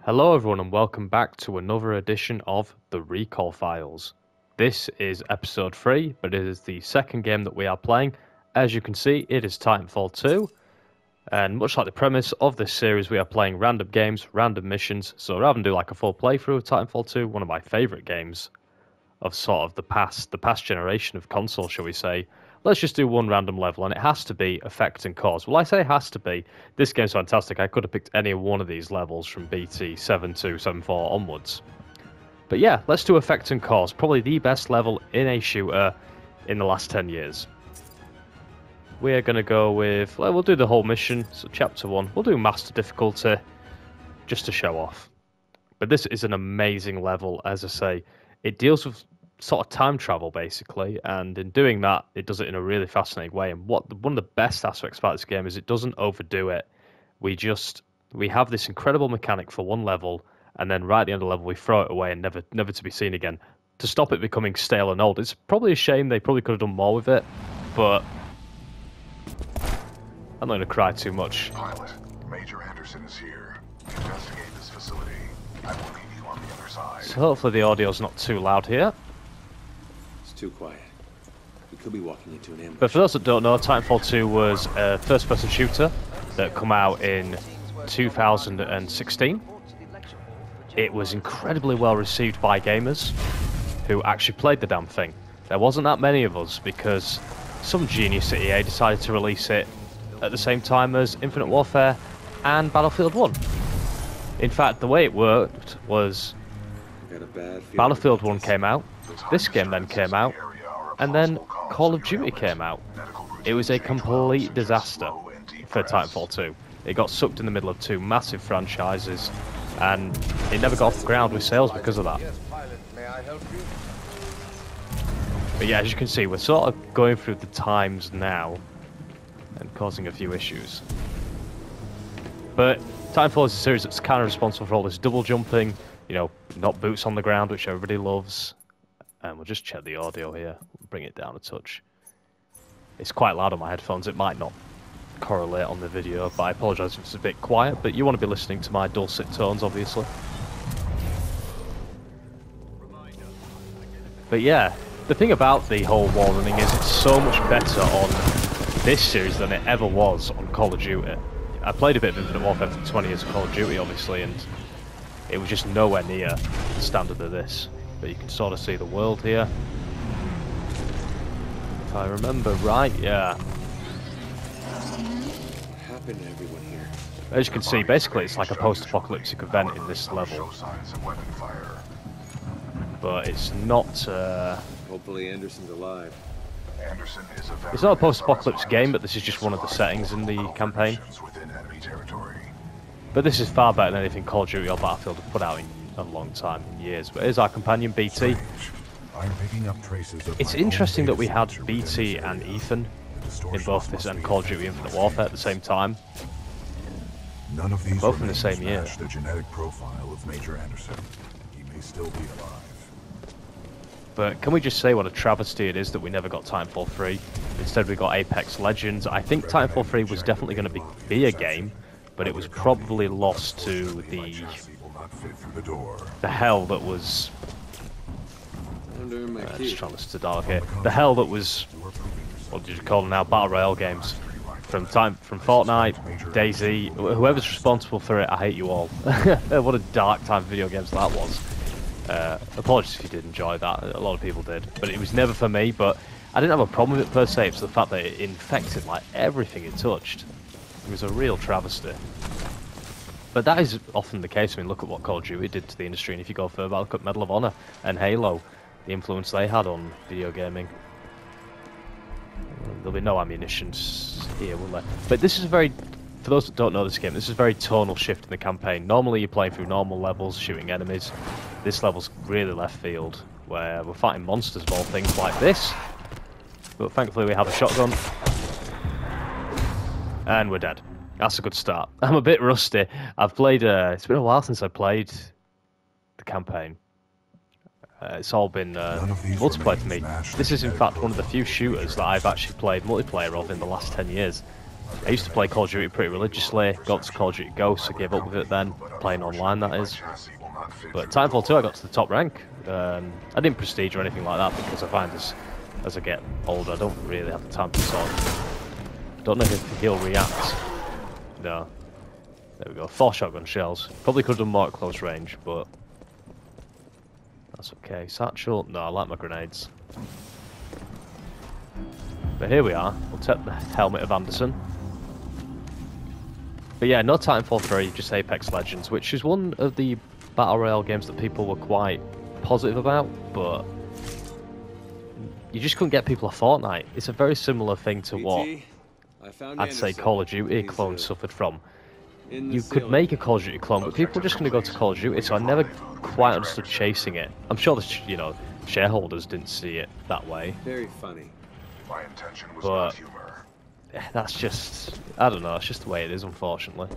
Hello everyone and welcome back to another edition of The Recall Files. This is episode 3, but it is the second game that we are playing. As you can see, it is Titanfall 2, and much like the premise of this series, we are playing random games, random missions, so rather than do like a full playthrough of Titanfall 2, one of my favourite games of sort of the past generation of console, shall we say, let's just do one random level, and it has to be Effect and Cause. Well, I say has to be. This game's fantastic. I could have picked any one of these levels from BT 7.2, 7.4 onwards. But yeah, let's do Effect and Cause. Probably the best level in a shooter in the last 10 years. We're going to go with... Well, we'll do the whole mission. So Chapter 1. We'll do Master Difficulty, just to show off. But this is an amazing level, as I say. It deals with sort of time travel, basically, and in doing that, it does it in a really fascinating way. And one of the best aspects about this game is it doesn't overdo it. We have this incredible mechanic for one level, and then right at the end of the level, we throw it away and never to be seen again, to stop it becoming stale and old. It's probably a shame. They probably could have done more with it, but I'm not going to cry too much. Pilot, Major Anderson is here. Investigate this facility. I will meet you on the other side. So hopefully the audio's not too loud here. Too quiet. We could be walking into an ambush. But for those that don't know, Titanfall 2 was a first-person shooter that came out in 2016. It was incredibly well received by gamers who actually played the damn thing. There wasn't that many of us because some genius at EA decided to release it at the same time as Infinite Warfare and Battlefield 1. In fact, the way it worked was Battlefield 1 came out, this game then came out, and then Call of Duty came out. It was a complete disaster for Titanfall 2. It got sucked in the middle of two massive franchises, and it never got off the ground with sales because of that. But yeah, as you can see, we're sort of going through the times now and causing a few issues. But Titanfall is a series that's kind of responsible for all this double jumping, you know, not boots on the ground, which everybody loves. And we'll just check the audio here, bring it down a touch. It's quite loud on my headphones, it might not correlate on the video, but I apologise if it's a bit quiet, but you want to be listening to my dulcet tones, obviously. But yeah, the thing about the whole wall running is it's so much better on this series than it ever was on Call of Duty. I played a bit of Infinite Warfare for 20 years of Call of Duty, obviously, and it was just nowhere near the standard of this. But you can sort of see the world here. If I remember right, yeah. What happened to everyone here? As you can see, basically it's like a post-apocalyptic event in this level. But it's not... Hopefully Anderson's alive. It's not a post-apocalypse game, but this is just one of the settings in the campaign. But this is far better than anything Call of Duty or Battlefield have put out in a long time, in years. But here's our companion, BT. It's interesting that we had BT and Ethan in both this and Call of Duty Infinite Warfare at the same time. Both in the same year. The genetic profile of Major Anderson. He may still be alive. But can we just say what a travesty it is that we never got Titanfall 3? Instead we got Apex Legends. I think Titanfall 3 was definitely going to be a game, but it was probably lost to the hell that was... just trying to listen to Dark here. The hell that was... what did you call them now? Battle Royale games. From Fortnite, DayZ, whoever's responsible for it, I hate you all. What a dark time for video games that was. Apologies if you did enjoy that, a lot of people did, but it was never for me. But I didn't have a problem with it per se, it's the fact that it infected like everything it touched. It was a real travesty. But that is often the case. I mean, look at what Call of Duty did to the industry, and if you go further, look at Medal of Honor and Halo, the influence they had on video gaming. There'll be no ammunitions here, will there? But this is a very... For those that don't know this game, this is a very tonal shift in the campaign. Normally you're playing through normal levels, shooting enemies. This level's really left field, where we're fighting monsters of all things like this. But thankfully we have a shotgun. And we're dead. That's a good start. I'm a bit rusty. I've played... it's been a while since I played the campaign. It's all been multiplayer for me. This is in fact one of the few shooters that I've actually played multiplayer of in the last 10 years. I used to play Call of Duty pretty religiously, got to Call of Duty Ghosts, I gave up with it then, playing online that is. But Titanfall 2 I got to the top rank. I didn't prestige or anything like that because I find as I get older I don't really have the time to sort. I don't know if he'll react. No. There we go, 4 shotgun shells. Probably could have done more at close range, but that's okay. Satchel? No, I like my grenades. But here we are. We'll take the helmet of Anderson. But yeah, no Titanfall 3, just Apex Legends, which is one of the Battle Royale games that people were quite positive about, but you just couldn't get people a Fortnite. It's a very similar thing to what I'd say Call of Duty clones suffered from. You could make a Call of Duty clone, but people are just going to go to Call of Duty, so I never quite understood chasing it. I'm sure the shareholders didn't see it that way. Very funny. My intention was not humor. That's just, I don't know, it's just the way it is, unfortunately.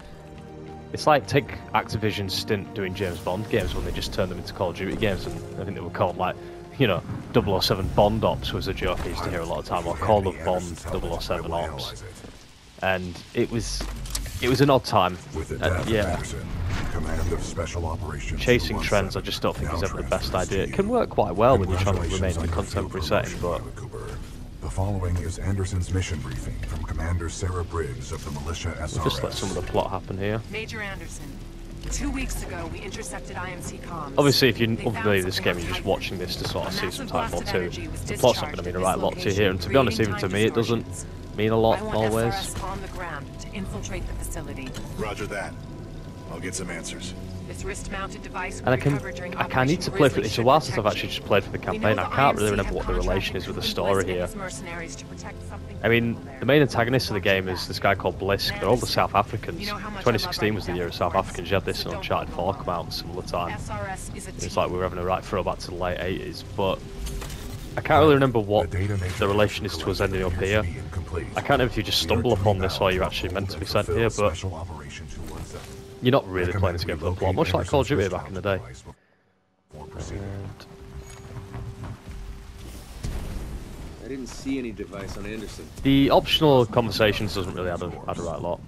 It's like, take Activision's stint doing James Bond games when they just turned them into Call of Duty games, and I think they were called, like, 007 Bond Ops was a joke I used to hear a lot of time, or Call of Bond 007 Ops. And it was an odd time. Yeah. Command of Special Operations. Chasing trends I just don't think is ever the best idea. It can work quite well when you're trying to remain in a contemporary setting, but... The following is Anderson's mission briefing from Commander Sarah Briggs of the Militia SRS. Just let some of the plot happen here. Major Anderson, 2 weeks ago we intercepted IMC comms. Obviously, if you're unfamiliar with this game, you're just watching this to sort of see some Titanfall 2. The plot's not going to mean a right lot to you here, and to be honest, even to me, it doesn't mean a lot always. SRS on the ground to infiltrate the facility. Roger that. I'll get some answers. This wrist-mounted device And I need to play for it. It's a while since I've actually just played for the campaign. I can't really remember what the relation is with the story here. I mean, the main antagonist of the game is this guy called Blisk. They're all the South Africans. 2016 was the year of South Africans. You had this in Uncharted 4 come out at a similar time. It's like we were having a right throwback to the late 80s, but I can't really remember what the relation is to us ending up here. I can't know if you just stumble upon this or you're actually meant to be sent here, but you're not really playing this game for the plot, much like Call of Duty back in the day. I didn't see any device on Anderson. The optional conversations doesn't really add a right lot,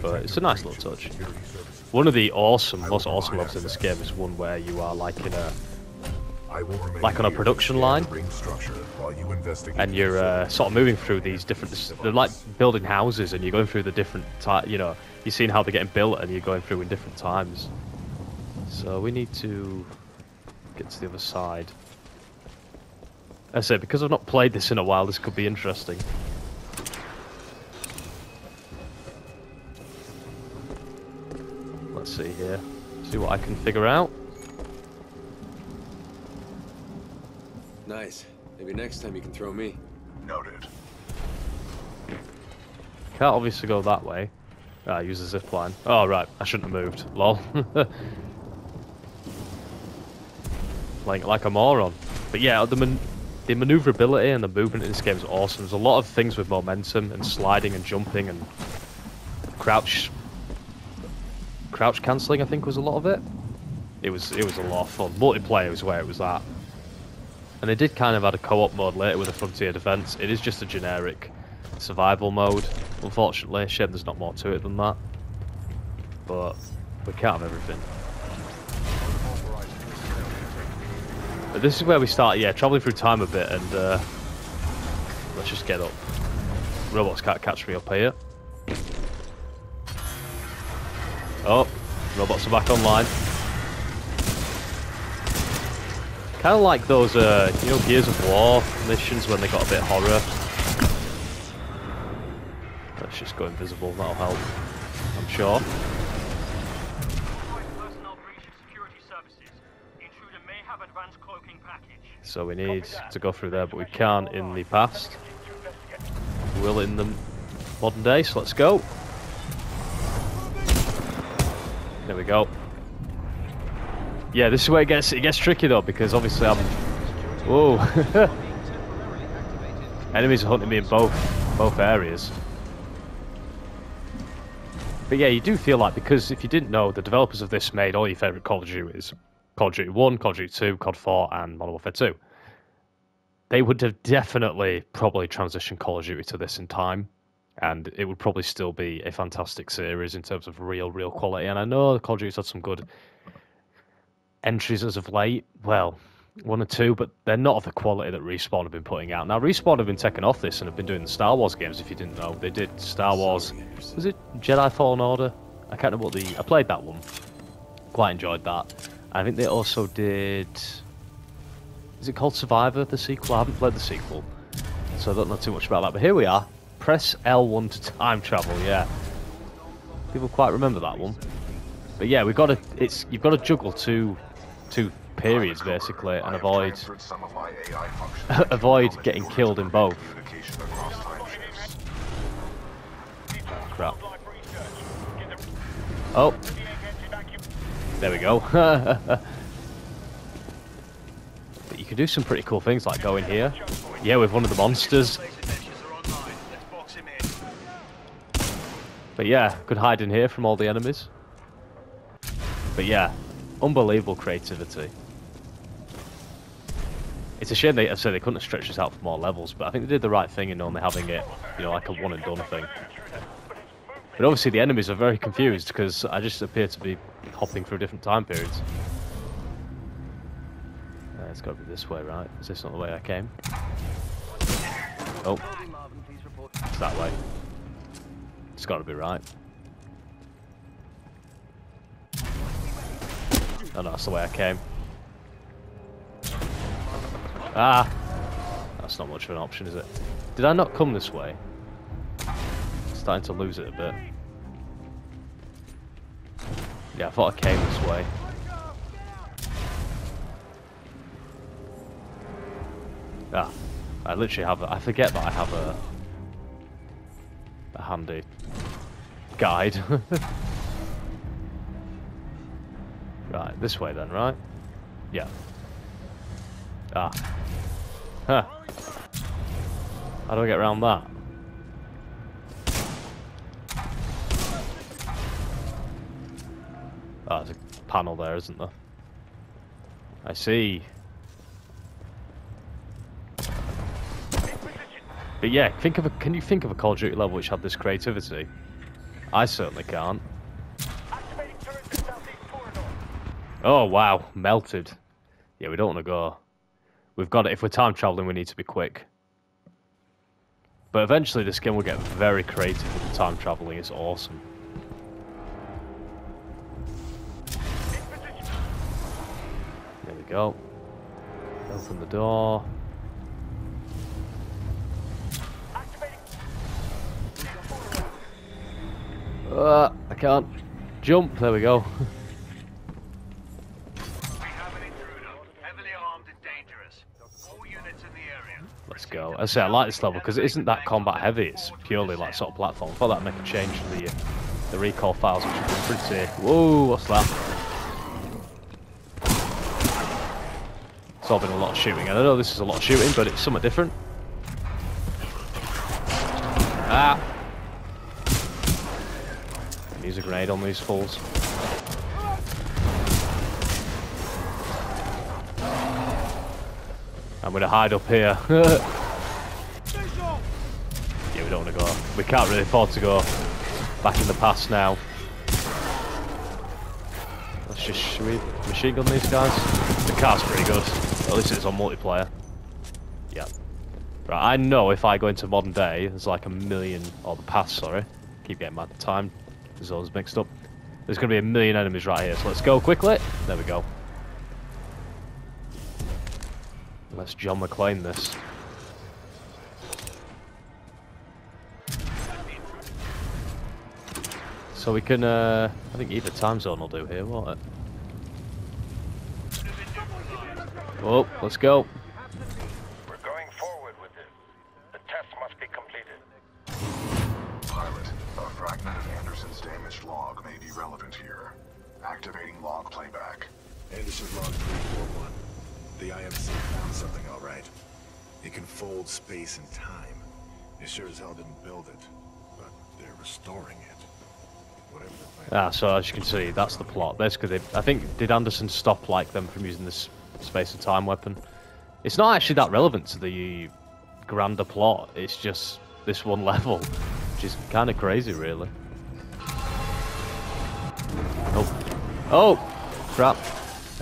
but it's a nice little touch. One of the most awesome levels in this game is one where you are like in a on a production line, and you're sort of moving through these different, they're like building houses, and you're going through the different you've seen how they're getting built, and you're going through in different times. So we need to get to the other side. As I said, because I've not played this in a while, this could be interesting. Let's see here, see what I can figure out. Nice. Maybe next time you can throw me. Noted. Can't obviously go that way. Use the zip line. Oh, right. I shouldn't have moved. Lol. like a moron. But yeah, the maneuverability and the movement in this game is awesome. There's a lot of things with momentum and sliding and jumping and crouch cancelling, I think was a lot of it. It was a lot of fun. Multiplayer was where it was at. And they did kind of add a co-op mode later with a Frontier Defense. It is just a generic survival mode, unfortunately. Shame there's not more to it than that. But we can't have everything. But this is where we start, yeah, travelling through time a bit, and let's just get up. Robots can't catch me up here. Oh, robots are back online. Kind of like those, Gears of War missions when they got a bit horror. Let's just go invisible, that'll help, I'm sure. So we need to go through there, but we can't in the past. We will in the modern day, so let's go. There we go. Yeah, this is where it gets tricky though, because obviously I'm... Whoa! Enemies are hunting me in both areas. But yeah, you do feel like, because if you didn't know, the developers of this made all your favourite Call of Duties. Call of Duty 1, Call of Duty 2, COD 4, and Modern Warfare 2. They would have definitely probably transitioned Call of Duty to this in time. and it would probably still be a fantastic series in terms of real quality. And I know Call of Duty's had some good entries as of late. Well, one or two, but they're not of the quality that Respawn have been putting out. Now, Respawn have been taking off this and have been doing the Star Wars games, if you didn't know. They did Star Wars... Was it Jedi Fallen Order? I can't remember what the... I played that one. Quite enjoyed that. I think they also did... Is it called Survivor, the sequel? I haven't played the sequel, so I don't know too much about that. But here we are. Press L1 to time travel, yeah. People quite remember that one. But yeah, we've got to... You've got to juggle two periods basically and avoid avoid getting killed in both. Crap. Oh, there we go. But you can do some pretty cool things like go in here, yeah, with one of the monsters. But yeah, could hide in here from all the enemies. But yeah, unbelievable creativity. It's a shame they couldn't have stretched this out for more levels, but I think they did the right thing in only having it, you know, like a one and done thing. But obviously the enemies are very confused because I just appear to be hopping through different time periods. It's got to be this way, right? Is this not the way I came? Oh, it's that way. It's got to be right. Oh no, that's the way I came. Ah! That's not much of an option, is it? Did I not come this way? Starting to lose it a bit. Yeah, I thought I came this way. Ah, I literally have I forget that I have a handy guide. Right, this way then, right? Yeah. Ah. Huh. How do I get around that? Oh, there's a panel there, isn't there? I see. But yeah, can you think of a Call of Duty level which had this creativity? I certainly can't. Oh wow, melted. Yeah, we don't want to go. We've got it. If we're time traveling, we need to be quick. But eventually, this game will get very creative with the time traveling. It's awesome. There we go. Open the door. I can't jump. There we go. Let's go. I say I like this level because it isn't that combat heavy. It's purely like sort of platform. I thought that'd make a change to the recall files, which would be pretty. Whoa, what's that? It's all been a lot of shooting. And I know this is a lot of shooting, but it's somewhat different. Ah! Use a grenade on these fools. I'm gonna hide up here. Yeah, we don't want to go. We can't really afford to go back in the past now. Let's just should we machine gun these guys? The car's pretty good. At least it's on multiplayer. Yeah. Right, I know if I go into modern day, there's like a million, or the past, sorry. Keep getting my time zones mixed up. There's gonna be a million enemies right here, so let's go quickly. There we go. Let's John McClane this. So we can, I think either time zone will do here, won't it? Oh, let's go. We're going forward with this. The test must be completed. Pilot, a fragment of Anderson's damaged log may be relevant here. Activating log playback. Anderson log 341. The IMC found something, all right. It can fold space and time. They sure as hell didn't build it, but they're restoring it. Whatever the plan. So as you can see, that's the plot. Basically, I think, did Anderson stop like them from using this space and time weapon? It's not actually that relevant to the grander plot. It's just this one level. which is kind of crazy, really. Oh, oh, crap!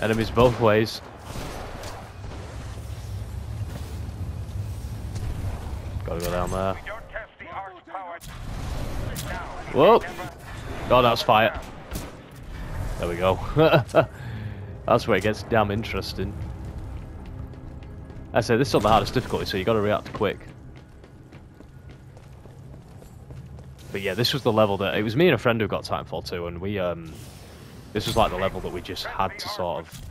Enemies both ways. Gotta go down there. Whoa! Oh, that's fire. There we go. That's where it gets damn interesting. I say this is on the hardest difficulty, so you got to react quick. But yeah, this was the level that it was me and a friend who got Titanfall 2, and we this was like the level that we just had to sort of.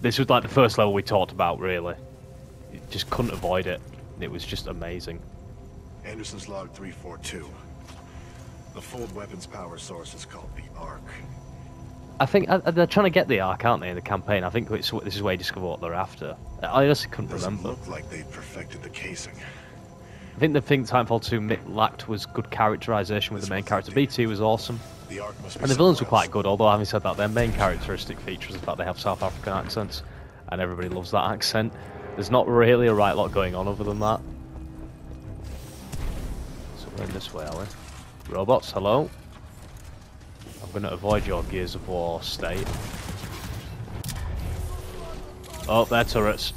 This was like the first level we talked about, really. You just couldn't avoid it. It was just amazing. Anderson's log 342. The fold weapons power source is called the Arc. I think they're trying to get the Ark, aren't they, in the campaign? I think this is where you discover what they're after. I honestly couldn't remember. Look like they perfected the casing. I think the thing Titanfall 2 lacked was good characterization with the main character. BT was awesome. The Arc must be And the villains were somewhere quite good, although having said that, their main characteristic feature is the fact they have South African accents, and everybody loves that accent. There's not really a right lot going on other than that. So we're in this way, are we? Robots, hello? I'm going to avoid your Gears of War state. Oh, they're turrets.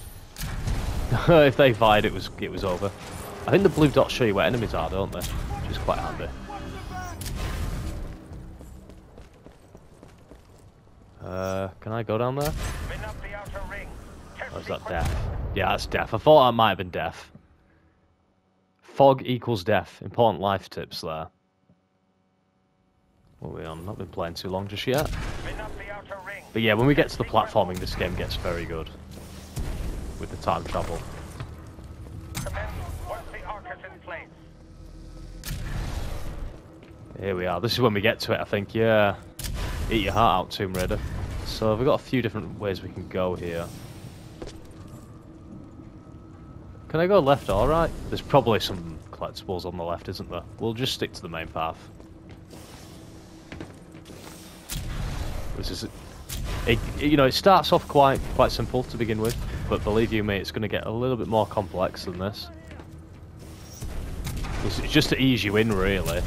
If they fired, it was over. I think the blue dots show you where enemies are, don't they? Which is quite handy. Can I go down there? Or is that death? Yeah, that's death. I thought that might have been death. Fog equals death. Important life tips there. What are we on? Not been playing too long just yet. But yeah, when we get to the platforming, this game gets very good. With the time travel. Here we are. This is when we get to it, I think. Yeah. Eat your heart out, Tomb Raider. So we've got a few different ways we can go here. Can I go left or right? There's probably some collectibles on the left, isn't there? We'll just stick to the main path. This is, you know, it starts off quite simple to begin with, but believe you me, it's going to get a little bit more complex than this. It's just to ease you in, really.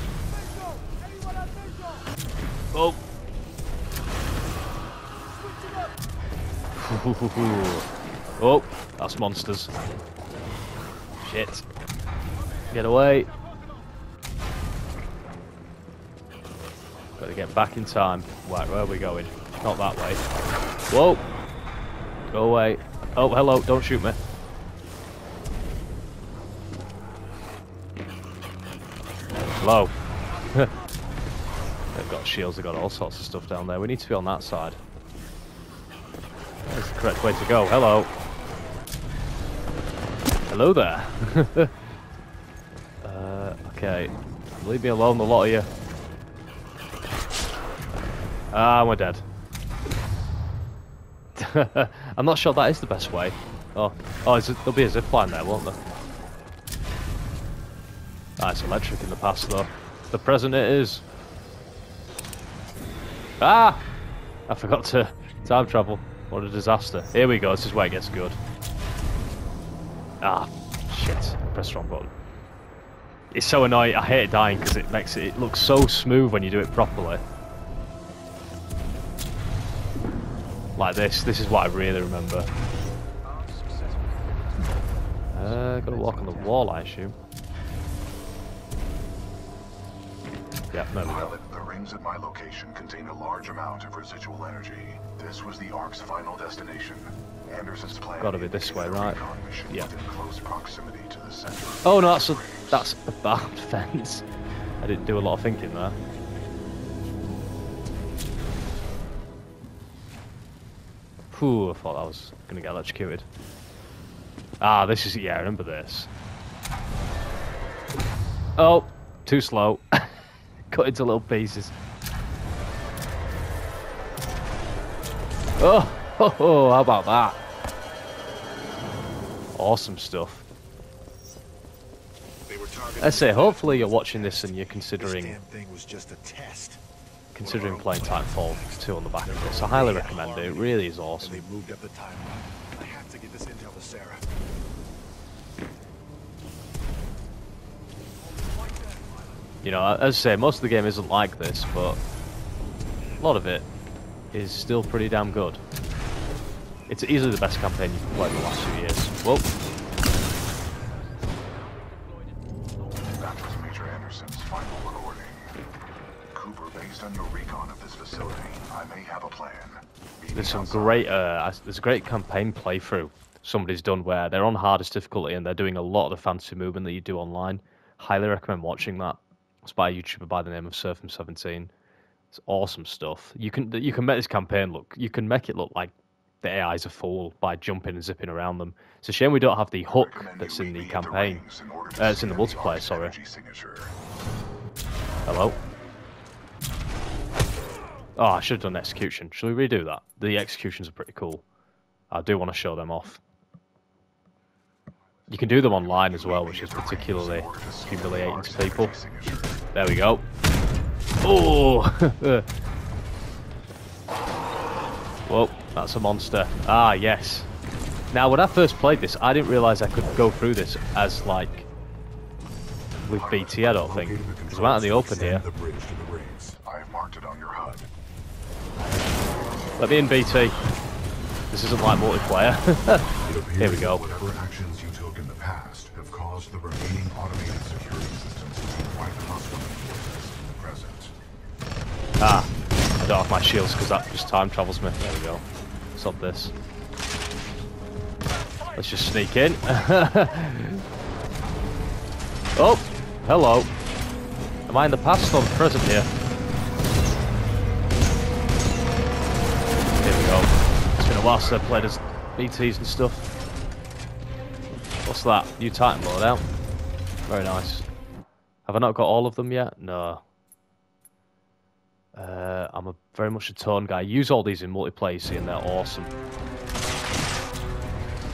Oh. Oh, that's monsters. Shit. Get away. Gotta get back in time. Right, where are we going? Not that way. Whoa! Go away. Oh, hello, don't shoot me. Hello. They've got shields, they've got all sorts of stuff down there. We need to be on that side. That's the correct way to go. Hello. Hello there. Okay. Leave me alone, the lot of you. Ah, we're dead. I'm not sure that is the best way. Oh, there'll be a zipline there, won't there? Ah, it's electric in the past, though. The present it is. Ah! I forgot to time travel. What a disaster. Here we go, this is where it gets good. Ah, shit. I pressed the wrong button. It's so annoying. I hate dying because it makes it look so smooth when you do it properly. Like this. This is what I really remember. Gotta walk on the wall, I assume. Yeah, there we go. Pilot, the rings at my location contain a large amount of residual energy. This was the Ark's final destination. Anderson's plan. Gotta be this way, right? Yeah. In close proximity to the center. Oh no, that's a barbed fence. I didn't do a lot of thinking there. Whew, I thought I was gonna get electrocuted. Ah, this is, yeah, I remember this. Oh, too slow. Cut into little pieces. Oh, how about that? Awesome stuff. Let's say, hopefully you're watching this and you're considering playing Titanfall 2 on the back of it. So I highly recommend it. It really is awesome. They moved up the timeline. I have to get this intel to Sarah. You know, as I say, most of the game isn't like this, but a lot of it is still pretty damn good. It's easily the best campaign you can play in the last few years. Whoa. That was Major Anderson's final recording. Cooper, based on your recon of this facility, I may have a plan. There's some great, there's a great campaign playthrough somebody's done where they're on hardest difficulty and they're doing a lot of the fancy movement that you do online. Highly recommend watching that. It's by a YouTuber by the name of Surfing17. It's awesome stuff. You can make this campaign look. You can make it look like the AI's a fool by jumping and zipping around them. It's a shame we don't have the hook that's in the campaign. It's in the multiplayer. Sorry. Hello. Oh, I should have done execution. Should we redo that? The executions are pretty cool. I do want to show them off. You can do them online as well, which is particularly humiliating to people. There we go. Oh! Whoa, that's a monster. Ah, yes. Now, when I first played this, I didn't realise I could go through this as, like, with BT, I don't think. Because I'm out in the open here. I've marked it on your HUD. Let me in, BT. This isn't like multiplayer. Here we go. Whatever actions you took in the past have caused the remaining automated security systems to be quite hostile forces in the present. Ah, I don't have my shields because that just time travels me. There we go. Stop this. Let's just sneak in. Oh, hello. Am I in the past or the present here? Here we go. It's been a while since I've played as BTs and stuff. What's that? New Titan loadout. Very nice. Have I not got all of them yet? No. I'm very much a tone guy. Use all these in multiplayer, you see, and they're awesome.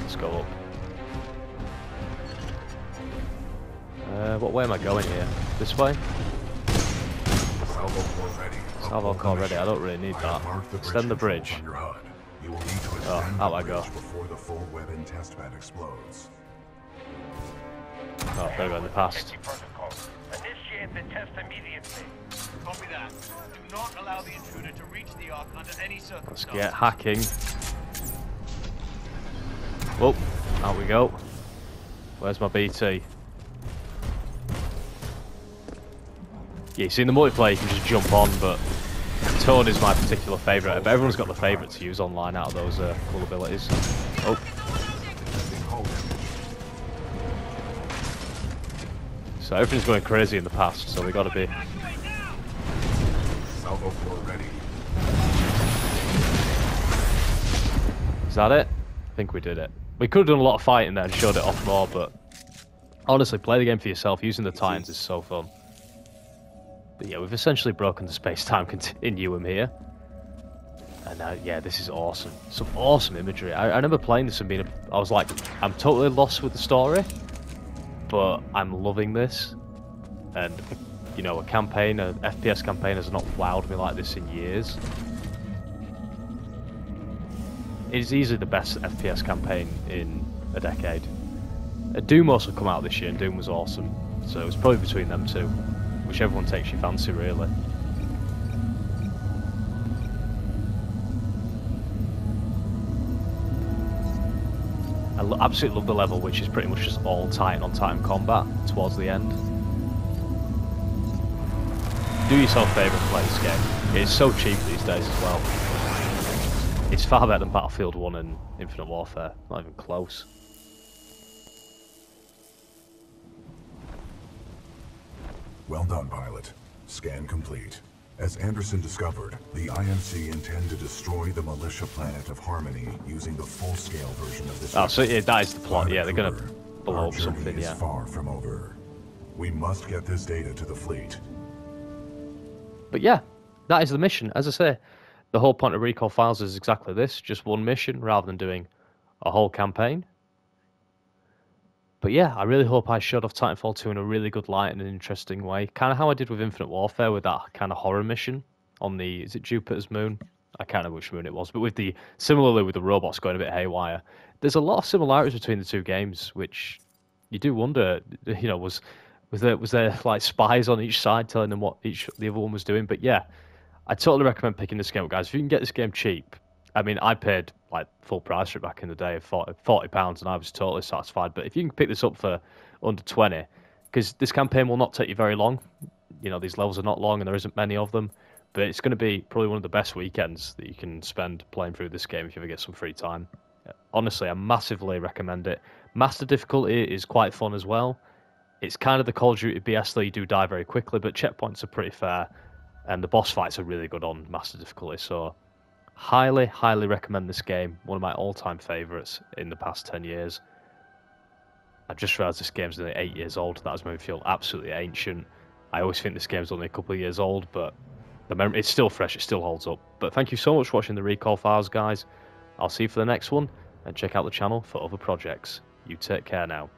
Let's go up. What way am I going here? This way? Salvo core ready. I don't really need that. Extend the bridge. Oh, out I go. Before the full weapon test bed explodes. Oh, better go in the past. Initiate the test immediately. Copy that. Do not allow the intruder to reach the Ark under any Let's circumstances. get hacking. Whoa, out we go. Where's my BT? Yeah, you see in the multiplayer you can just jump on, but Tone is my particular favourite. But everyone's got the favourite to use online out of those cool abilities. Oh. So everything's going crazy in the past, so we got to be... Salvo floor ready. Is that it? I think we did it. We could have done a lot of fighting there and showed it off more, but honestly, play the game for yourself. Using the Titans is so fun. But yeah, we've essentially broken the space-time continuum here. And yeah, this is awesome. Some awesome imagery. I remember playing this and being... I was like, I'm totally lost with the story, but I'm loving this. And, you know, a campaign, an FPS campaign has not wowed me like this in years. It's easily the best FPS campaign in a decade. Doom also come out this year, and Doom was awesome. So it's probably between them two. Whichever one takes your fancy, really. I absolutely love the level, which is pretty much just all Titan-on-Titan combat towards the end. Do yourself a favour and play this game. It's so cheap these days as well. It's far better than Battlefield 1 and Infinite Warfare. Not even close. Well done, pilot. Scan complete. As Anderson discovered, the IMC intend to destroy the militia planet of Harmony using the full-scale version of this. Oh, so yeah, that is the plot. Yeah, they're gonna blow up Our something. journey is Yeah. far from over. We must get this data to the fleet. But yeah, that is the mission. As I say, the whole point of Recall Files is exactly this: just one mission, rather than doing a whole campaign. But yeah, I really hope I showed off Titanfall 2 in a really good light and an interesting way. Kind of how I did with Infinite Warfare with that kind of horror mission on the... Is it Jupiter's moon? I can't remember which moon it was. But with the... Similarly with the robots going a bit haywire. There's a lot of similarities between the two games, which you do wonder, you know, was Was there like spies on each side telling them what the other one was doing? But yeah, I totally recommend picking this game up, guys. If you can get this game cheap, I mean, I paid like full price for it back in the day of £40, and I was totally satisfied. But if you can pick this up for under 20, because this campaign will not take you very long. You know, these levels are not long, and there isn't many of them. But it's going to be probably one of the best weekends that you can spend playing through this game if you ever get some free time. Honestly, I massively recommend it. Master difficulty is quite fun as well. It's kind of the Call of Duty BS though, you do die very quickly, but checkpoints are pretty fair, and the boss fights are really good on Master difficulty, so highly, highly recommend this game. One of my all-time favourites in the past 10 years. I just realised this game's only 8 years old. That has made me feel absolutely ancient. I always think this game's only a couple of years old, but the memory, it's still fresh, it still holds up. But thank you so much for watching the Recall Files, guys. I'll see you for the next one, and check out the channel for other projects. You take care now.